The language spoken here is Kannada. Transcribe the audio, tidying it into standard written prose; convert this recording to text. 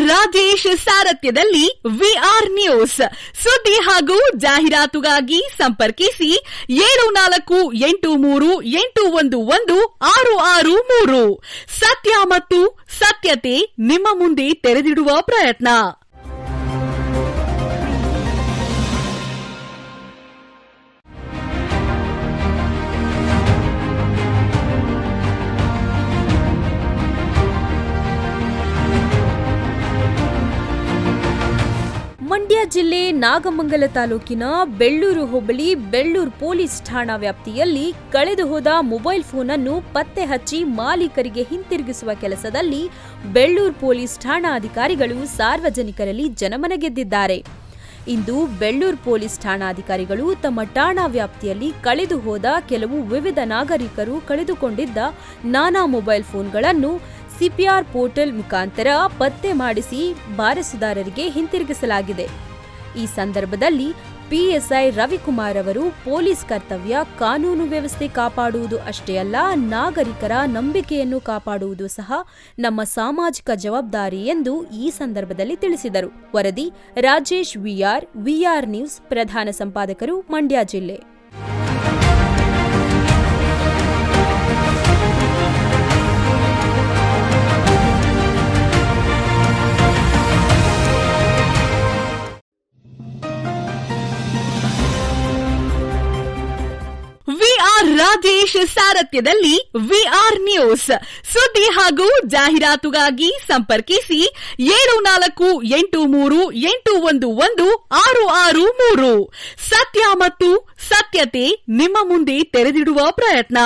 ರಾಜೇಶ್ ಸಾರಥ್ಯದಲ್ಲಿ ವಿಆರ್ ನ್ಯೂಸ್ ಸುದ್ದಿ ಹಾಗೂ ಜಾಹೀರಾತುಗಾಗಿ ಸಂಪರ್ಕಿಸಿ 7483811663 ಸತ್ಯ ಮತ್ತು ಸತ್ಯತೆ ನಿಮ್ಮ ಮುಂದೆ ತೆರೆದಿಡುವ ಪ್ರಯತ್ನ. ಮಂಡ್ಯ ಜಿಲ್ಲೆ ನಾಗಮಂಗಲ ತಾಲೂಕಿನ ಬೆಳ್ಳೂರು ಹೋಬಳಿ ಬೆಳ್ಳೂರು ಪೊಲೀಸ್ ಠಾಣಾ ವ್ಯಾಪ್ತಿಯಲ್ಲಿ ಕಳೆದು ಹೋದ ಮೊಬೈಲ್ ಫೋನ್ ಅನ್ನು ಪತ್ತೆ ಹಚ್ಚಿ ಮಾಲೀಕರಿಗೆ ಹಿಂತಿರುಗಿಸುವ ಕೆಲಸದಲ್ಲಿ ಬೆಳ್ಳೂರು ಪೊಲೀಸ್ ಠಾಣಾ ಅಧಿಕಾರಿಗಳು ಸಾರ್ವಜನಿಕರಲ್ಲಿ ಜನಮನ ಗೆದ್ದಿದ್ದಾರೆ. ಇಂದು ಬೆಳ್ಳೂರು ಪೊಲೀಸ್ ಠಾಣಾಧಿಕಾರಿಗಳು ತಮ್ಮ ಠಾಣಾ ವ್ಯಾಪ್ತಿಯಲ್ಲಿ ಕಳೆದು ಹೋದ ಕೆಲವು ವಿವಿಧ ನಾಗರಿಕರು ಕಳೆದುಕೊಂಡಿದ್ದ ನಾನಾ ಮೊಬೈಲ್ ಫೋನ್ಗಳನ್ನು ಸಿಪಿಆರ್ ಪೋರ್ಟಲ್ ಮುಖಾಂತರ ಪತ್ತೆ ಮಾಡಿಸಿ ವಾರಸುದಾರರಿಗೆ ಹಿಂತಿರುಗಿಸಲಾಗಿದೆ. ಈ ಸಂದರ್ಭದಲ್ಲಿ ಪಿಎಸ್ಐ ರವಿಕುಮಾರ್ ಅವರು ಪೊಲೀಸ್ ಕರ್ತವ್ಯ ಕಾನೂನು ವ್ಯವಸ್ಥೆ ಕಾಪಾಡುವುದು ಅಷ್ಟೇ ಅಲ್ಲ, ನಾಗರಿಕರ ನಂಬಿಕೆಯನ್ನು ಕಾಪಾಡುವುದು ಸಹ ನಮ್ಮ ಸಾಮಾಜಿಕ ಜವಾಬ್ದಾರಿ ಎಂದು ಈ ಸಂದರ್ಭದಲ್ಲಿ ತಿಳಿಸಿದರು. ವರದಿ ರಾಜೇಶ್ ವಿಆರ್ ನ್ಯೂಸ್, ಪ್ರಧಾನ ಸಂಪಾದಕರು, ಮಂಡ್ಯ ಜಿಲ್ಲೆ. ರಾಜೇಶ್ ಸಾರಥ್ಯದಲ್ಲಿ ವಿಆರ್ ನ್ಯೂಸ್ ಸುದ್ದಿ ಹಾಗೂ ಜಾಹೀರಾತುಗಾಗಿ ಸಂಪರ್ಕಿಸಿ 7483811663 ಸತ್ಯ ಮತ್ತು ಸತ್ಯತೆ ನಿಮ್ಮ ಮುಂದೆ ತೆರೆದಿಡುವ ಪ್ರಯತ್ನ.